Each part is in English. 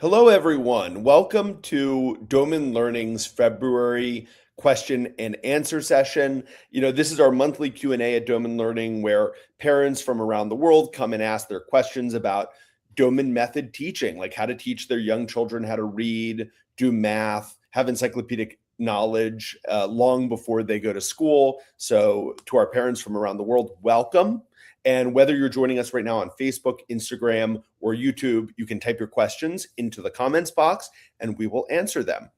Hello, everyone. Welcome to Doman Learning's February question and answer session. This is our monthly Q&A at Doman Learning where parents from around the world come and ask their questions about Doman method teaching, like how to teach their young children how to read, do math, have encyclopedic knowledge long before they go to school. So to our parents from around the world, welcome. And whether you're joining us right now on Facebook, Instagram, or YouTube, you can type your questions into the comments box and we will answer them.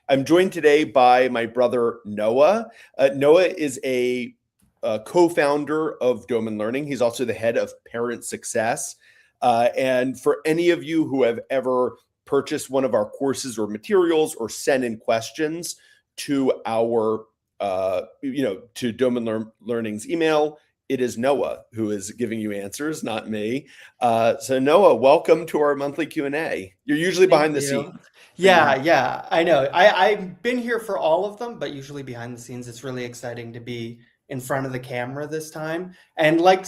I'm joined today by my brother, Noah. Noah is a co-founder of Doman Learning. He's also the head of Parent Success. And for any of you who have ever purchased one of our courses or materials or sent in questions to our, to Doman Learning's email, it is Noah who is giving you answers, not me. So Noah, welcome to our monthly Q&A. You're usually behind the scenes. Yeah, I know. I've been here for all of them, but usually behind the scenes, it's really exciting to be in front of the camera this time. And like,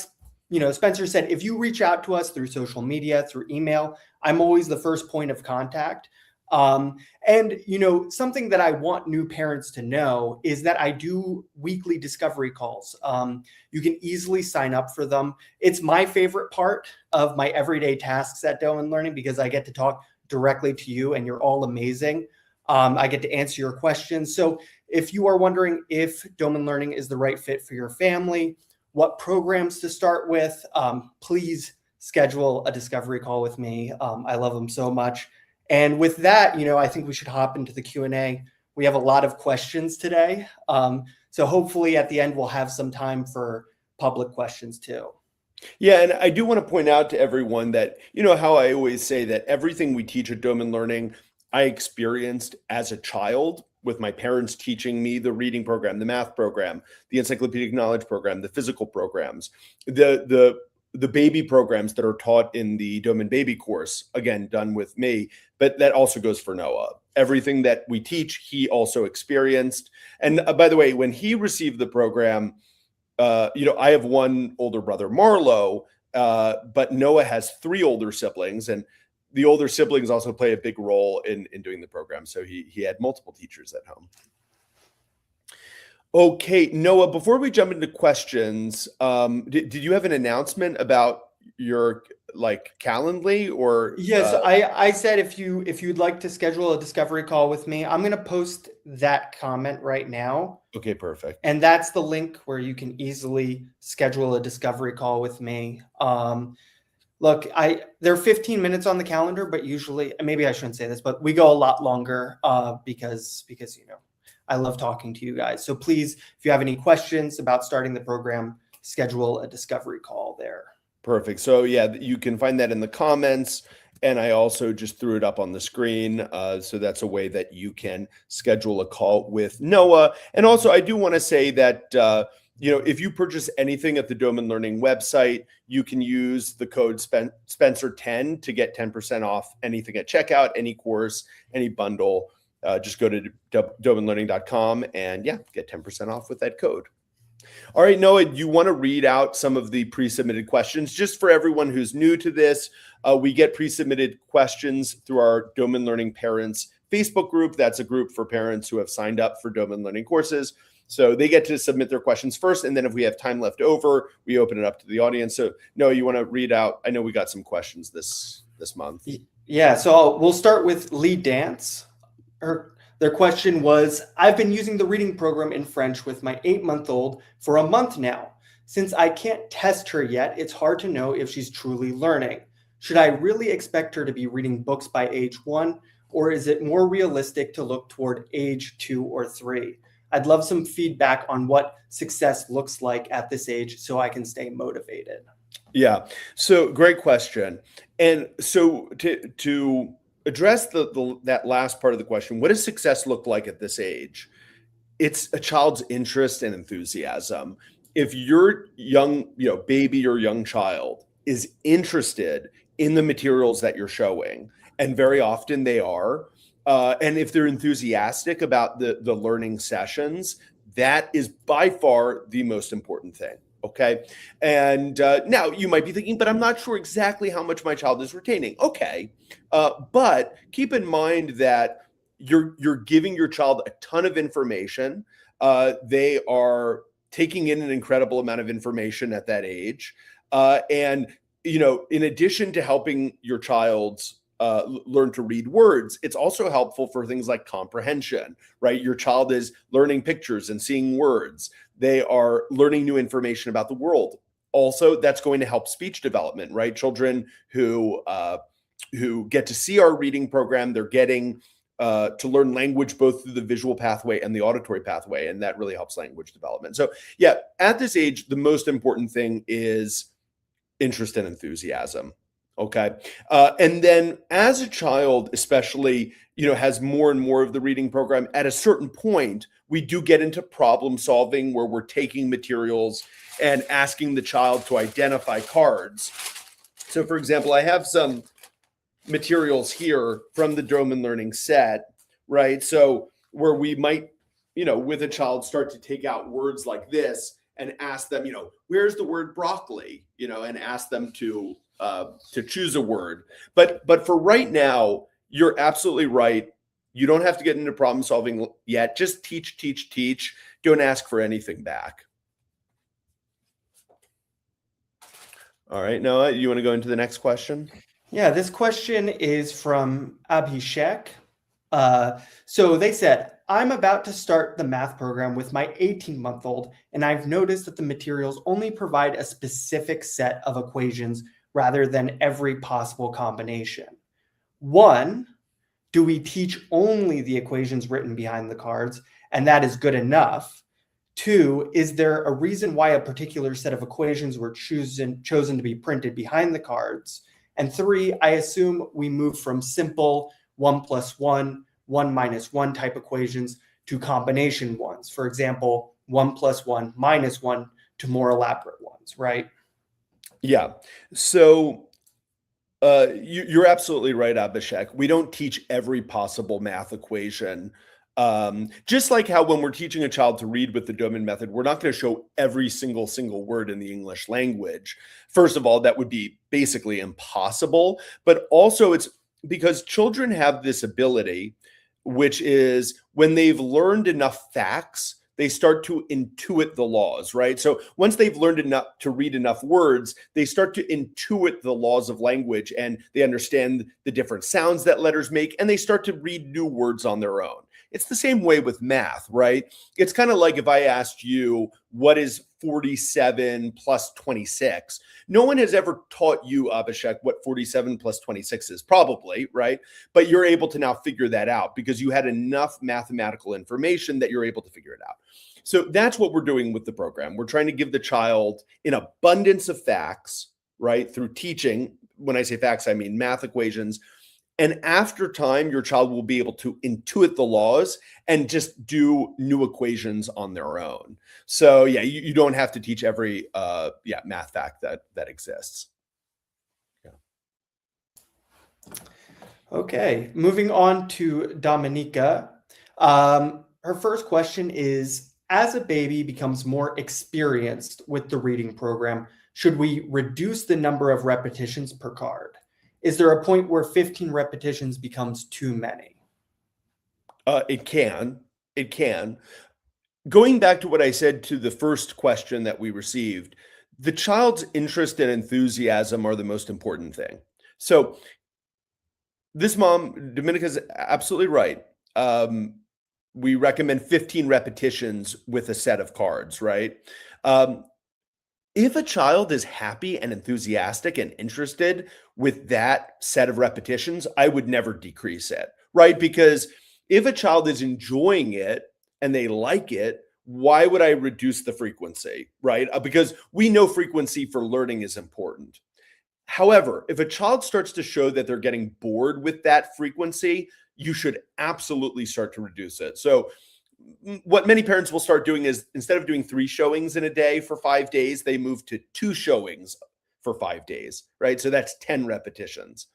Spencer said, if you reach out to us through social media, through email, I'm always the first point of contact. Something that I want new parents to know is that I do weekly discovery calls. You can easily sign up for them. It's my favorite part of my everyday tasks at Doman Learning because I get to talk directly to you and you're all amazing. I get to answer your questions. So if you are wondering if Doman Learning is the right fit for your family, what programs to start with, please schedule a discovery call with me. I love them so much. And with that, I think we should hop into the Q&A. We have a lot of questions today. So hopefully at the end, we'll have some time for public questions too. Yeah, and I do want to point out to everyone that, how I always say that everything we teach at Doman Learning, I experienced as a child with my parents teaching me the reading program, the math program, the encyclopedic knowledge program, the physical programs, the baby programs that are taught in the Doman Baby course, again, done with me, but that also goes for Noah. Everything that we teach, he also experienced. And by the way, when he received the program, I have one older brother, Marlo, but Noah has three older siblings, and the older siblings also play a big role in doing the program. So he had multiple teachers at home. Okay, Noah, before we jump into questions, did you have an announcement about your Calendly or? Yes, I said if you'd like to schedule a discovery call with me, I'm going to post that comment right now. Okay, perfect. And that's the link where you can easily schedule a discovery call with me. Look, there are 15 minutes on the calendar, but usually, maybe I shouldn't say this, but we go a lot longer because I love talking to you guys. So please, if you have any questions about starting the program, schedule a discovery call there. Perfect. So yeah, you can find that in the comments. And I also just threw it up on the screen. So that's a way that you can schedule a call with Noah. And also, I do want to say that, if you purchase anything at the Doman Learning website, you can use the code Spencer10 to get 10% off anything at checkout, any course, any bundle. Just go to domanlearning.com and get 10% off with that code. All right, Noah, you want to read out some of the pre-submitted questions? Just for everyone who's new to this, we get pre-submitted questions through our Doman Learning Parents Facebook group. That's a group for parents who have signed up for Doman Learning courses. So they get to submit their questions first, and then if we have time left over, we open it up to the audience. So Noah, you want to read out? I know we got some questions this month. Yeah, so we'll start with Lee Dance. Their question was, I've been using the reading program in French with my 8-month-old for a month now. Since I can't test her yet, it's hard to know if she's truly learning. Should I really expect her to be reading books by age 1, or is it more realistic to look toward age 2 or 3? I'd love some feedback on what success looks like at this age so I can stay motivated. Yeah, so great question. And so to address that last part of the question, what does success look like at this age? It's a child's interest and enthusiasm. If your young, baby or young child is interested in the materials that you're showing, and very often they are, and if they're enthusiastic about the learning sessions, that is by far the most important thing. Okay. And now you might be thinking, but I'm not sure exactly how much my child is retaining. Okay. But keep in mind that you're giving your child a ton of information. They are taking in an incredible amount of information at that age. And, in addition to helping your child's learn to read words, it's also helpful for things like comprehension, right? Your child is learning pictures and seeing words. They are learning new information about the world. Also, that's going to help speech development, right? Children who get to see our reading program, they're getting to learn language both through the visual pathway and the auditory pathway, and that really helps language development. So, yeah, at this age, the most important thing is interest and enthusiasm. Okay. And then as a child, especially, has more and more of the reading program, at a certain point, we do get into problem solving where we're taking materials and asking the child to identify cards. So, for example, I have some materials here from the Doman Learning set, right? So, where we might, with a child start to take out words like this and ask them, where's the word broccoli, and ask them to choose a word. But for right now, you're absolutely right. You don't have to get into problem solving yet. Just teach, teach, teach. Don't ask for anything back. All right, Noah, you want to go into the next question? Yeah, this question is from Abhishek. So they said, I'm about to start the math program with my 18-month-old, and I've noticed that the materials only provide a specific set of equations rather than every possible combination. One, do we teach only the equations written behind the cards, and that is good enough? Two, is there a reason why a particular set of equations were chosen to be printed behind the cards? And three, I assume we move from simple 1 + 1, 1 - 1 type equations to combination ones. For example, 1 + 1 - 1 to more elaborate ones, right? Yeah. So you're absolutely right, Abhishek. We don't teach every possible math equation. Just like how when we're teaching a child to read with the Doman method, we're not going to show every single word in the English language. First of all, that would be basically impossible. But also, it's because children have this ability, which is when they've learned enough facts, they start to intuit the laws, right? So once they've learned enough to read enough words, they start to intuit the laws of language and they understand the different sounds that letters make and they start to read new words on their own. It's the same way with math, right? It's kind of like if I asked you, what is 47 plus 26? No one has ever taught you, Abhishek, what 47 plus 26 is, probably, right? But you're able to now figure that out because you had enough mathematical information that you're able to figure it out. So that's what we're doing with the program. We're trying to give the child an abundance of facts, right? Through teaching. When I say facts, I mean math equations. And after time, your child will be able to intuit the laws and just do new equations on their own. So yeah, you don't have to teach every math fact that exists. Yeah. Okay, moving on to Dominica. Her first question is, as a baby becomes more experienced with the reading program, should we reduce the number of repetitions per card? Is there a point where 15 repetitions becomes too many? It can. It can. Going back to what I said to the first question that we received, the child's interest and enthusiasm are the most important thing. So this mom, Dominica's absolutely right. We recommend 15 repetitions with a set of cards, right? If a child is happy and enthusiastic and interested with that set of repetitions, I would never decrease it, right? Because if a child is enjoying it and they like it, why would I reduce the frequency, right? Because we know frequency for learning is important. However, if a child starts to show that they're getting bored with that frequency, you should absolutely start to reduce it. So what many parents will start doing is instead of doing 3 showings in a day for 5 days, they move to 2 showings for 5 days, right? So that's 10 repetitions.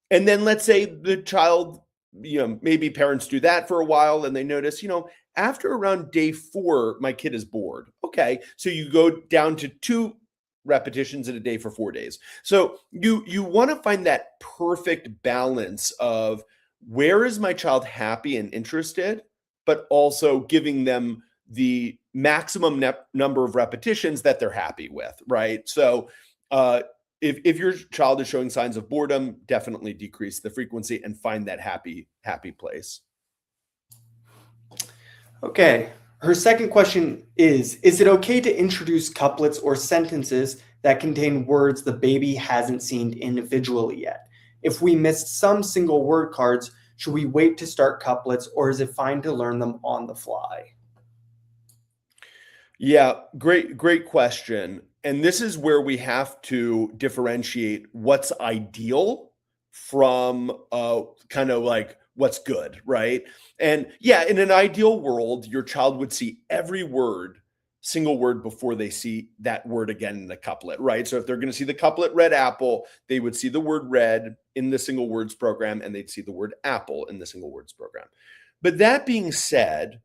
And then let's say the child maybe parents do that for a while and they notice, after around day 4, my kid is bored. Okay, so you go down to 2 repetitions in a day for 4 days. So you want to find that perfect balance of where is my child happy and interested, but also giving them the maximum number of repetitions that they're happy with, right? So uh, if your child is showing signs of boredom, definitely decrease the frequency and find that happy place. Okay. Her second question is it okay to introduce couplets or sentences that contain words the baby hasn't seen individually yet? If we missed some single word cards, should we wait to start couplets or is it fine to learn them on the fly? Yeah, great question. And this is where we have to differentiate what's ideal from kind of like what's good, right? And yeah, in an ideal world, your child would see every single word before they see that word again in the couplet, right? So if they're going to see the couplet red apple, they would see the word red in the single words program and they'd see the word apple in the single words program. But that being said,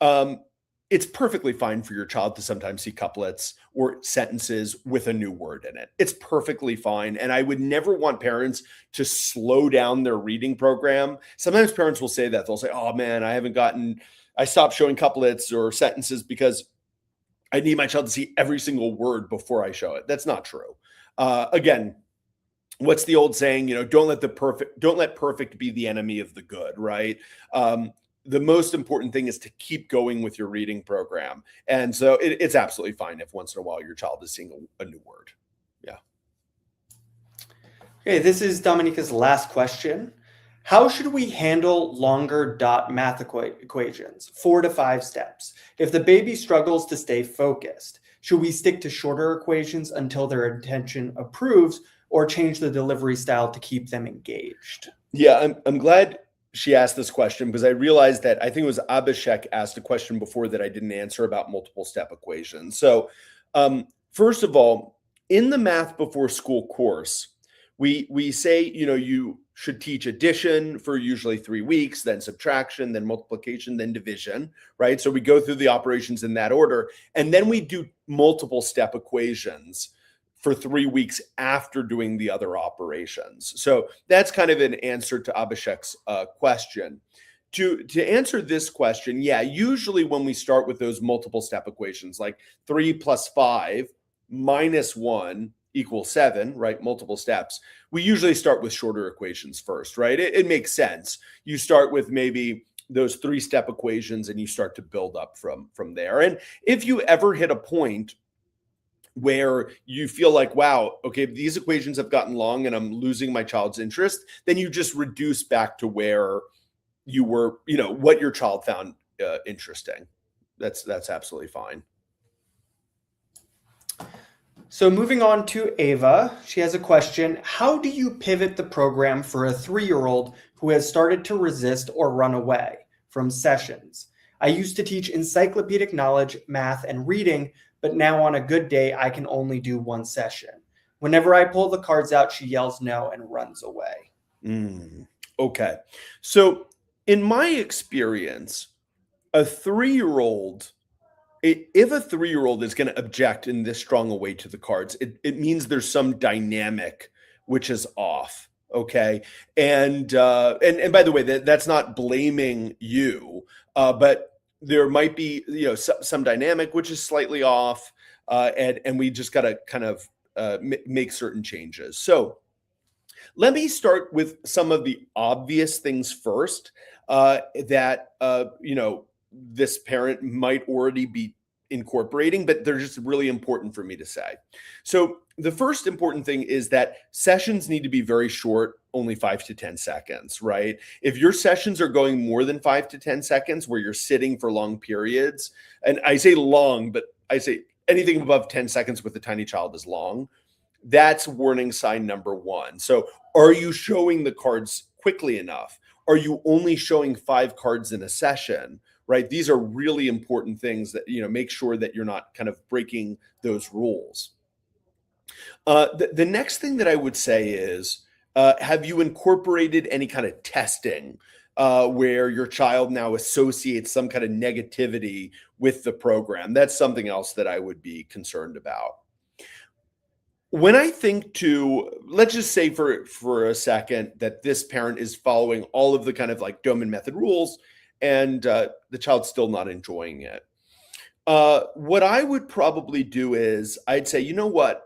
um, it's perfectly fine for your child to sometimes see couplets or sentences with a new word in it. It's perfectly fine. And I would never want parents to slow down their reading program. Sometimes parents will say that. They'll say, oh man, I stopped showing couplets or sentences because I need my child to see every single word before I show it. That's not true. Again, what's the old saying? Don't let perfect be the enemy of the good, right? The most important thing is to keep going with your reading program. And so it's absolutely fine if once in a while your child is seeing a new word. Yeah. Okay, this is Dominica's last question. How should we handle longer dot math equations, 4 to 5 steps? If the baby struggles to stay focused, should we stick to shorter equations until their attention approves or change the delivery style to keep them engaged? Yeah, I'm glad she asked this question because I realized that I think it was Abhishek asked a question before that I didn't answer about multiple step equations. So, first of all, in the math before school course, we say you should teach addition for usually 3 weeks, then subtraction, then multiplication, then division, right? So we go through the operations in that order, and then we do multiple step equations for 3 weeks after doing the other operations. So that's kind of an answer to Abhishek's question. To answer this question, yeah, usually when we start with those multiple step equations, like 3 plus 5 minus 1 equals 7, right? Multiple steps. We usually start with shorter equations first, right? It makes sense. You start with maybe those 3-step equations and you start to build up from there. And if you ever hit a point where you feel like, wow, okay, these equations have gotten long and I'm losing my child's interest, then you just reduce back to where you were, what your child found interesting. That's absolutely fine. So moving on to Ava, she has a question. How do you pivot the program for a 3-year-old who has started to resist or run away from sessions? I used to teach encyclopedic knowledge, math, and reading, but now on a good day, I can only do 1 session. Whenever I pull the cards out, she yells no and runs away. Okay. So in my experience, a 3-year-old, if a 3-year-old is going to object in this strong a way to the cards, it means there's some dynamic which is off. Okay. And by the way, that's not blaming you, but there might be, some dynamic which is slightly off. And we just got to kind of make certain changes. So let me start with some of the obvious things first that this parent might already be incorporating, but they're just really important for me to say. So the first important thing is that sessions need to be very short, only 5 to 10 seconds, right? If your sessions are going more than 5 to 10 seconds, where you're sitting for long periods, and I say long, but I say anything above 10 seconds with a tiny child is long. That's warning sign number 1. So are you showing the cards quickly enough? Are you only showing 5 cards in a session? Right? These are really important things that, make sure that you're not kind of breaking those rules. The next thing that I would say is, have you incorporated any kind of testing where your child now associates some kind of negativity with the program. That's something else that I would be concerned about. When I think to, let's just say for a second that this parent is following all of the kind of like Doman method rules, and the child's still not enjoying it. What I would probably do is I'd say, you know what?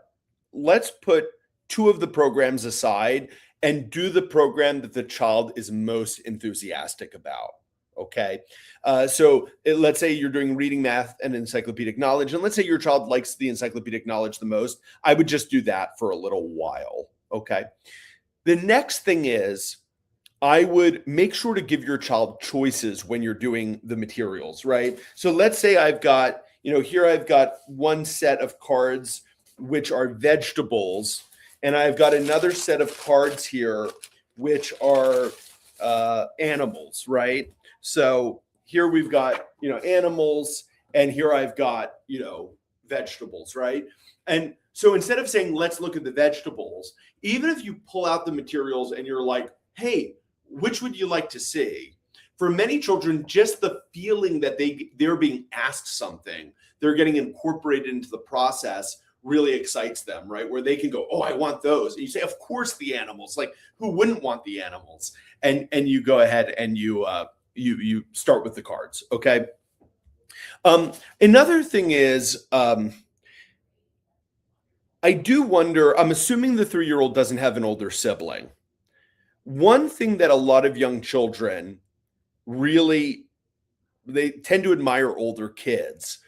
Let's put two of the programs aside and do the program that the child is most enthusiastic about. Okay. Let's say you're doing reading, math, and encyclopedic knowledge. And let's say your child likes the encyclopedic knowledge the most. I would just do that for a little while. Okay. The next thing is I would make sure to give your child choices when you're doing the materials, right? So let's say I've got, here I've got one set of cards, which are vegetables, and I've got another set of cards here, which are animals, right? So here we've got, animals, and here I've got, vegetables, right? And so instead of saying, let's look at the vegetables, even if you pull out the materials and you're like, hey, which would you like to see? For many children, just the feeling that they're being asked something, they're getting incorporated into the process really excites them, right? Where they can go, oh, I want those. And you say, of course, the animals. Like, who wouldn't want the animals? And you go ahead and you start with the cards, okay? Another thing is, I do wonder, I'm assuming the 3-year-old doesn't have an older sibling. One thing that a lot of young children really, they tend to admire older kids.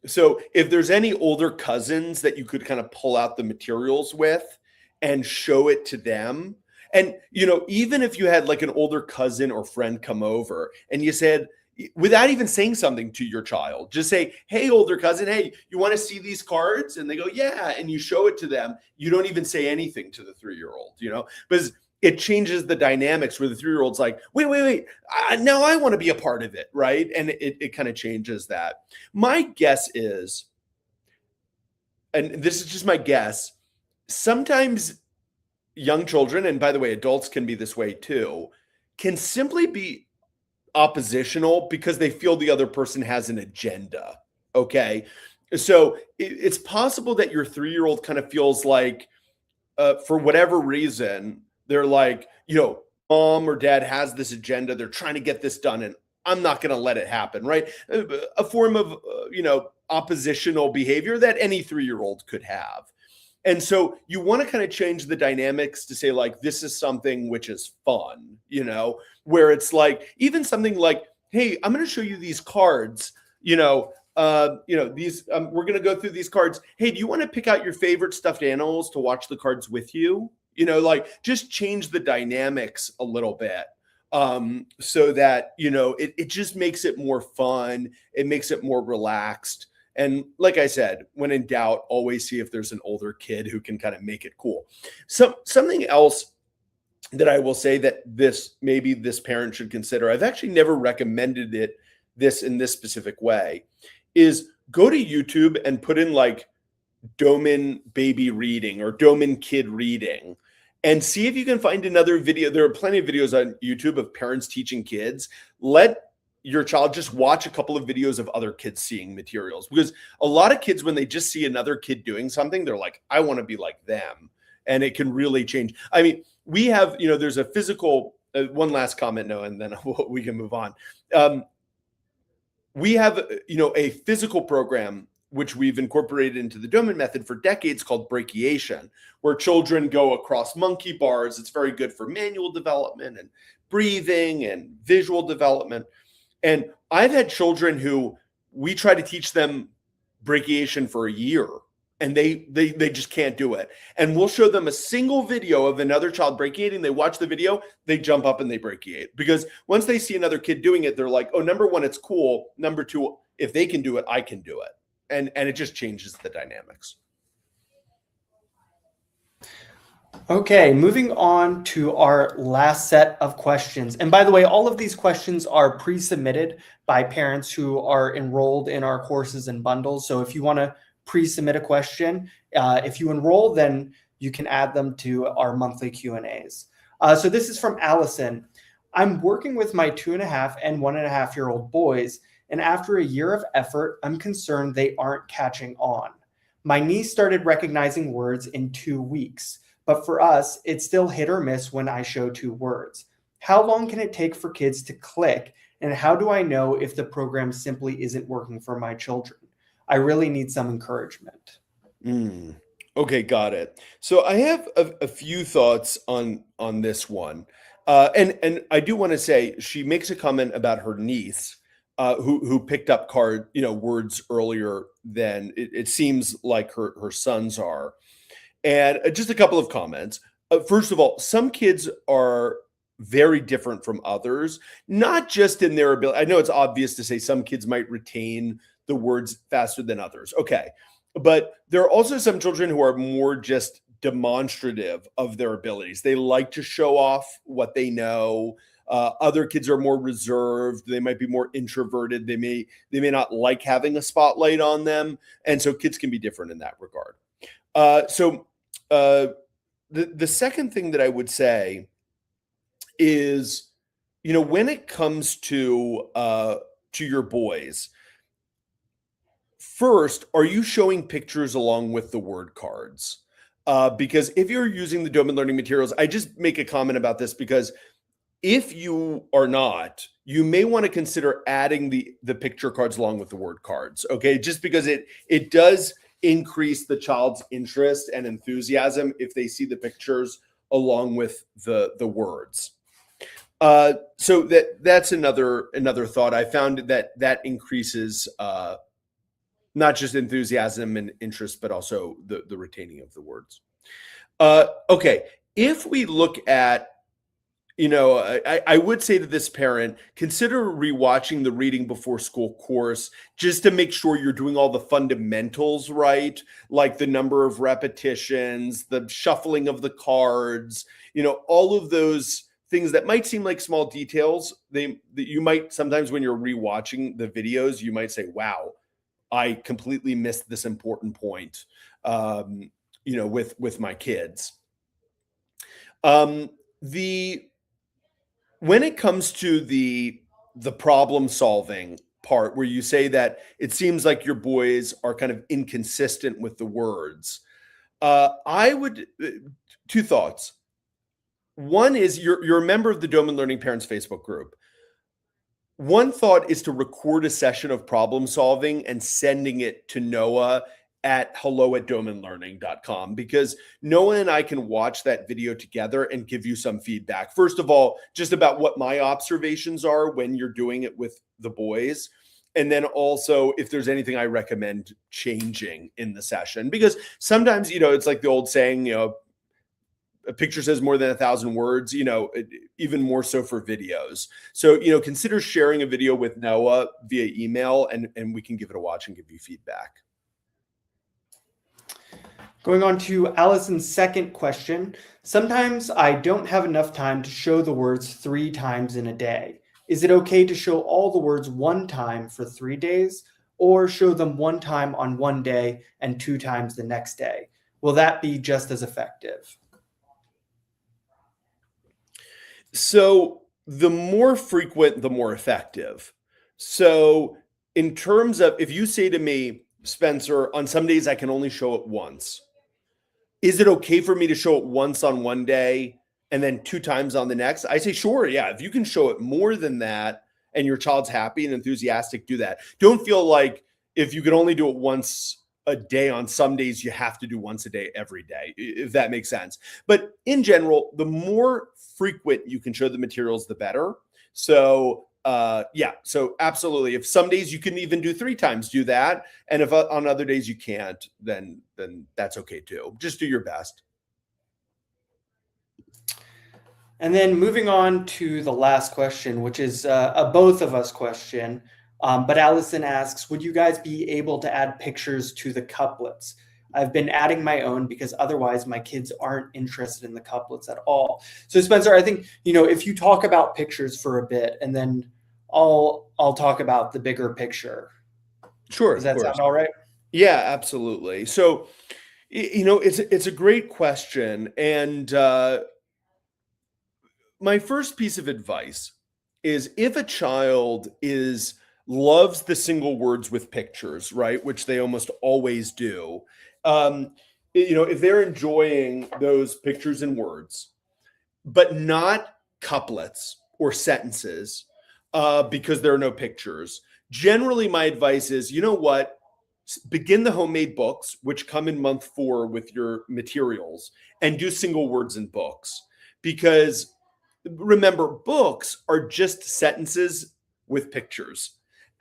So if there's any older cousins that you could kind of pull out the materials with and show it to them, and even if you had like an older cousin or friend come over and you said, without even saying something to your child, just say, hey, older cousin, hey, you want to see these cards? And they go, yeah. And you show it to them. You don't even say anything to the 3-year-old, because it changes the dynamics where the 3-year-old's like, wait, now I want to be a part of it, right? And it kind of changes that. My guess is, and this is just my guess, sometimes young children, and by the way, adults can be this way too, can simply be oppositional because they feel the other person has an agenda, okay? So it's possible that your 3-year-old kind of feels like, for whatever reason, they're like, mom or dad has this agenda. They're trying to get this done, and I'm not going to let it happen, right? A form of, oppositional behavior that any 3-year-old could have. And so you want to kind of change the dynamics to say, like, this is something which is fun, where it's like, even something like, hey, I'm going to show you these cards, these, we're going to go through these cards. Hey, do you want to pick out your favorite stuffed animals to watch the cards with you? Just change the dynamics a little bit, so that, it just makes it more fun. It makes it more relaxed. And like I said, when in doubt, always see if there's an older kid who can kind of make it cool. Something else that I will say that maybe this parent should consider, I've actually never recommended this in this specific way, is go to YouTube and put in like Doman baby reading or Doman kid reading, and see if you can find another video. There are plenty of videos on YouTube of parents teaching kids. Let your child just watch a couple of videos of other kids seeing materials, because a lot of kids, when they just see another kid doing something, they're like, I want to be like them. And it can really change. I mean, we have, there's a physical, one last comment, Noah, and then we can move on. We have, a physical program which we've incorporated into the Doman method for decades, called brachiation, where children go across monkey bars. It's very good for manual development and breathing and visual development. And I've had children who we try to teach them brachiation for a year, and they just can't do it. And we'll show them a single video of another child brachiating. They watch the video, they jump up and they brachiate, because once they see another kid doing it, they're like, oh, number one, it's cool. Number two, if they can do it, I can do it. And it just changes the dynamics. Okay, moving on to our last set of questions. And by the way, all of these questions are pre-submitted by parents who are enrolled in our courses and bundles. So if you want to pre-submit a question, if you enroll, then you can add them to our monthly Q&As. So this is from Allison. I'm working with my 2.5 and 1.5-year-old boys, and after a year of effort, I'm concerned they aren't catching on. My niece started recognizing words in 2 weeks, but for us, it's still hit or miss when I show 2 words. How long can it take for kids to click, and how do I know if the program simply isn't working for my children? I really need some encouragement. Mm. Okay, got it. So I have a few thoughts on this one, and I do want to say she makes a comment about her niece, who picked up words earlier than it seems like her sons are, and just a couple of comments. First of all, some kids are very different from others, not just in their ability. I know it's obvious to say some kids might retain the words faster than others. Okay. But there are also some children who are more just demonstrative of their abilities. They like to show off what they know. Other kids are more reserved. They might be more introverted. They may not like having a spotlight on them, and so kids can be different in that regard. So uh, the second thing that I would say is, when it comes to your boys, first, are you showing pictures along with the word cards? Because if you're using the Doman learning materials, I just make a comment about this because if you are not, you may want to consider adding the picture cards along with the word cards. Okay, just because it does increase the child's interest and enthusiasm if they see the pictures along with the words. So that's another thought. I found that increases not just enthusiasm and interest, but also the retaining of the words. Okay, if we look at, I would say to this parent, consider rewatching the reading before school course just to make sure you're doing all the fundamentals right, like the number of repetitions, the shuffling of the cards, all of those things that might seem like small details. That you might sometimes, when you're rewatching the videos, you might say, "Wow, I completely missed this important point," with my kids. The When it comes to the problem solving part, where you say that it seems like your boys are kind of inconsistent with the words, I would two thoughts. One is you're a member of the Doman Learning Parents Facebook group. One thought is to record a session of problem solving and sending it to Noah at hello@domanlearning.com, because Noah and I can watch that video together and give you some feedback. First of all, just about what my observations are when you're doing it with the boys. And then also if there's anything I recommend changing in the session, because sometimes, it's like the old saying, a picture says more than 1,000 words, even more so for videos. So, consider sharing a video with Noah via email, and we can give it a watch and give you feedback. Going on to Allison's second question. Sometimes I don't have enough time to show the words 3 times in a day. Is it okay to show all the words 1 time for 3 days, or show them 1 time on one day and 2 times the next day? Will that be just as effective? So the more frequent, the more effective. So in terms of, if you say to me, "Spencer, on some days I can only show it once," is it okay for me to show it once on one day and then 2 times on the next? I say, sure, yeah. If you can show it more than that and your child's happy and enthusiastic, do that. Don't feel like if you can only do it once a day on some days, you have to do once a day every day, if that makes sense. But in general, the more frequent you can show the materials, the better. So yeah, so absolutely. If some days you can even do 3 times, do that. And if on other days you can't, then that's okay too. Just do your best. And then moving on to the last question, which is a both of us question. But Allison asks, would you guys be able to add pictures to the couplets? I've been adding my own because otherwise my kids aren't interested in the couplets at all. So Spencer, I think, if you talk about pictures for a bit, and then I'll talk about the bigger picture. Sure, Does of that sound course. all right? Yeah, absolutely. So, it's a great question, and my first piece of advice is if a child loves the single words with pictures, right, which they almost always do, um, if they're enjoying those pictures and words, but not couplets or sentences, because there are no pictures. Generally, my advice is, you know what? Begin the homemade books, which come in month 4 with your materials, and do single words in books. Because remember, books are just sentences with pictures.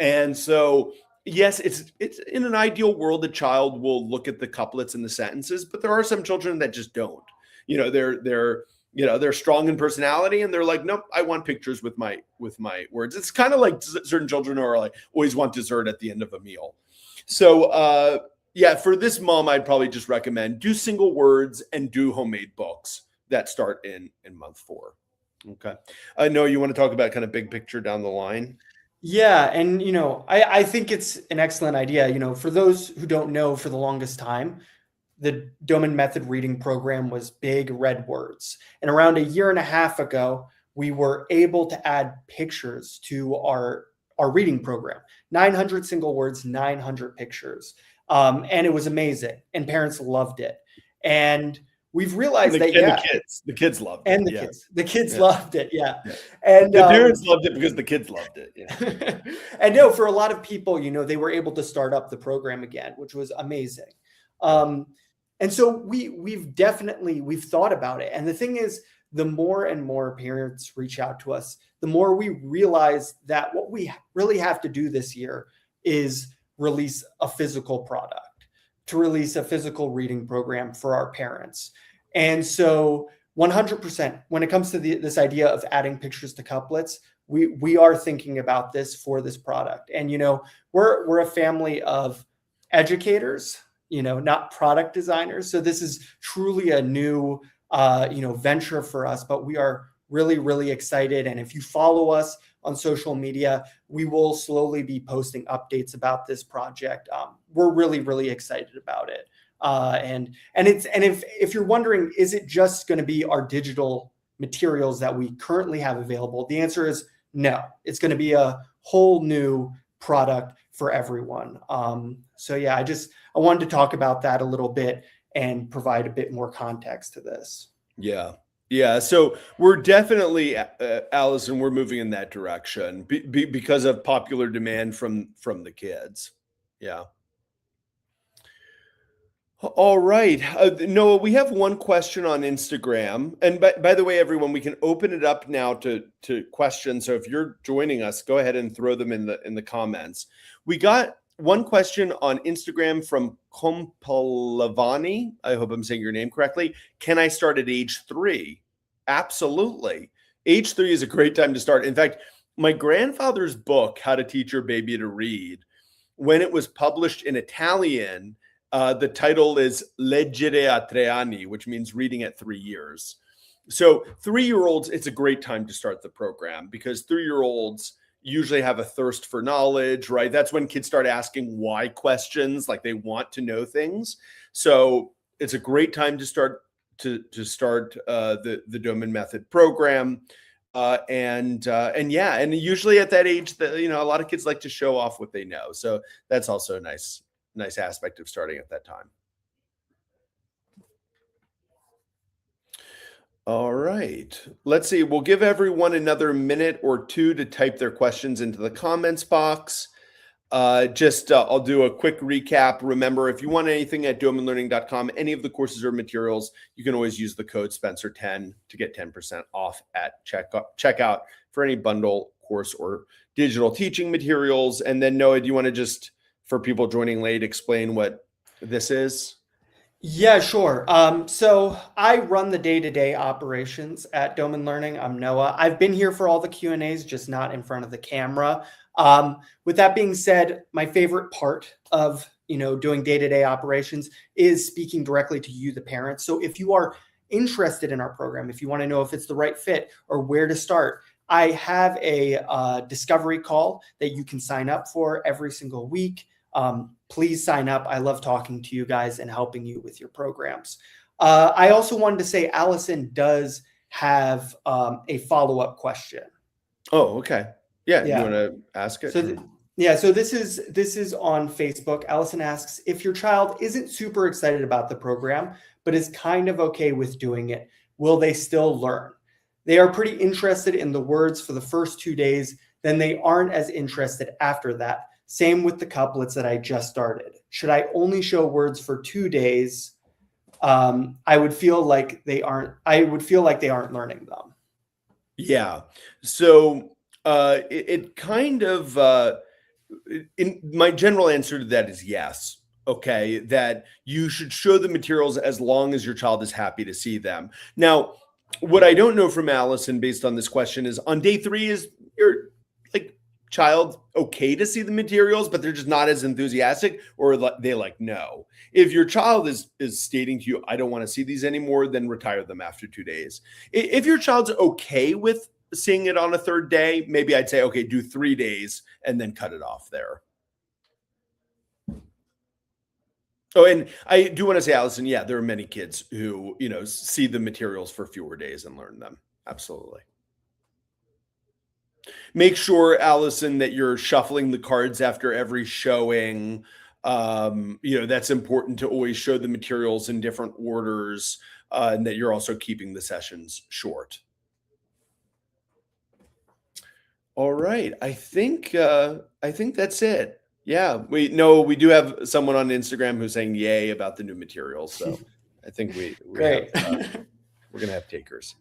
And so, yes, it's in an ideal world, a child will look at the couplets and the sentences, but there are some children that just don't. They're strong in personality and they're like, nope, I want pictures with my words. It's kind of like certain children who are like always want dessert at the end of a meal. So yeah, for this mom, I'd probably just recommend do single words and do homemade books that start in month 4. Okay. I know you want to talk about kind of big picture down the line. Yeah, and I think it's an excellent idea. For those who don't know, for the longest time, the Doman Method reading program was big red words. And around a year and a half ago, we were able to add pictures to our reading program. 900 single words, 900 pictures. And it was amazing. And parents loved it. And we've realized that, the kids loved it. And the kids loved it. Yeah. And the parents loved it because the kids loved it. Yeah. And no, for a lot of people, they were able to start up the program again, which was amazing. And so we've thought about it. And the thing is, the more and more parents reach out to us, the more we realize that what we really have to do this year is release a physical product, to release a physical reading program for our parents. And so 100%, when it comes to this idea of adding pictures to couplets, we are thinking about this for this product. And, we're a family of educators, not product designers. So this is truly a new, venture for us, but we are really, really excited. And if you follow us on social media, we will slowly be posting updates about this project. We're really, really excited about it. And if you're wondering, is it just going to be our digital materials that we currently have available? The answer is no. It's going to be a whole new product for everyone. So yeah, I wanted to talk about that a little bit and provide a bit more context to this. Yeah. Yeah. So we're definitely, Allison, we're moving in that direction because of popular demand from the kids. Yeah. All right. Noah, we have one question on Instagram. And by the way, everyone, we can open it up now to questions. So if you're joining us, go ahead and throw them in the comments. We got one question on Instagram from Kompalavani. I hope I'm saying your name correctly. Can I start at age 3? Absolutely. Age 3 is a great time to start. In fact, my grandfather's book, How to Teach Your Baby to Read, when it was published in Italian, the title is Leggere a 3 anni, which means reading at 3 years. So 3-year-olds, it's a great time to start the program because 3-year-olds usually have a thirst for knowledge, right? That's when kids start asking why questions, like they want to know things. So it's a great time to start the Doman Method program. And usually at that age, a lot of kids like to show off what they know. So that's also a nice aspect of starting at that time. All right. Let's see. We'll give everyone another minute or 2 to type their questions into the comments box. I'll do a quick recap. Remember, if you want anything at domanlearning.com, any of the courses or materials, you can always use the code Spencer10 to get 10% off at checkout for any bundle, course, or digital teaching materials. And then Noah, do you want to just, for people joining late, explain what this is? Yeah, sure. So I run the day-to-day operations at Doman Learning. I'm Noah. I've been here for all the Q&As, just not in front of the camera. With that being said, my favorite part of doing day-to-day operations is speaking directly to you, the parents. So if you are interested in our program, if you want to know if it's the right fit or where to start, I have a discovery call that you can sign up for every single week. Please sign up. I love talking to you guys and helping you with your programs. I also wanted to say Allison does have a follow-up question. Oh, okay. Yeah. You Yeah. want to ask it? So this is on Facebook. Allison asks, if your child isn't super excited about the program, but is kind of okay with doing it, will they still learn? They are pretty interested in the words for the first 2 days, then they aren't as interested after that. Same with the couplets that I just started. Should I only show words for 2 days? I would feel like they aren't learning them. Yeah. So it kind of my general answer to that is yes. Okay, that you should show the materials as long as your child is happy to see them. Now, what I don't know from Allison based on this question is on day 3, is your like child okay to see the materials, but they're just not as enthusiastic, or they like no. If your child is stating to you, I don't want to see these anymore, then retire them after 2 days. If your child's okay with seeing it on a 3rd day, maybe I'd say, okay, do 3 days and then cut it off there. Oh, and I do want to say, Allison, yeah, there are many kids who, see the materials for fewer days and learn them. Absolutely. Make sure, Allison, that you're shuffling the cards after every showing. That's important to always show the materials in different orders, and that you're also keeping the sessions short. All right. I think that's it. Yeah, we do have someone on Instagram who's saying yay about the new materials. So I think Great. We're gonna have takers.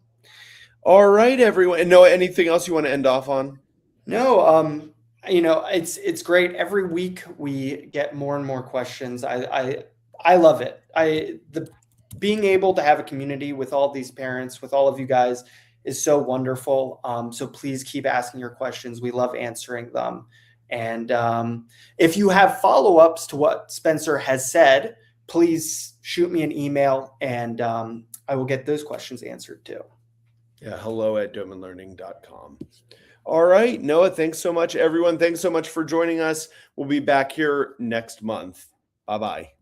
All right, everyone. And Noah, anything else you want to end off on? No, it's great. Every week we get more and more questions. I love it. Being able to have a community with all these parents, with all of you guys, is so wonderful. So please keep asking your questions. We love answering them. And if you have follow-ups to what Spencer has said, please shoot me an email, and I will get those questions answered too. Yeah, hello@domanlearning.com. All right, Noah, thanks so much, everyone. Thanks so much for joining us. We'll be back here next month. Bye-bye.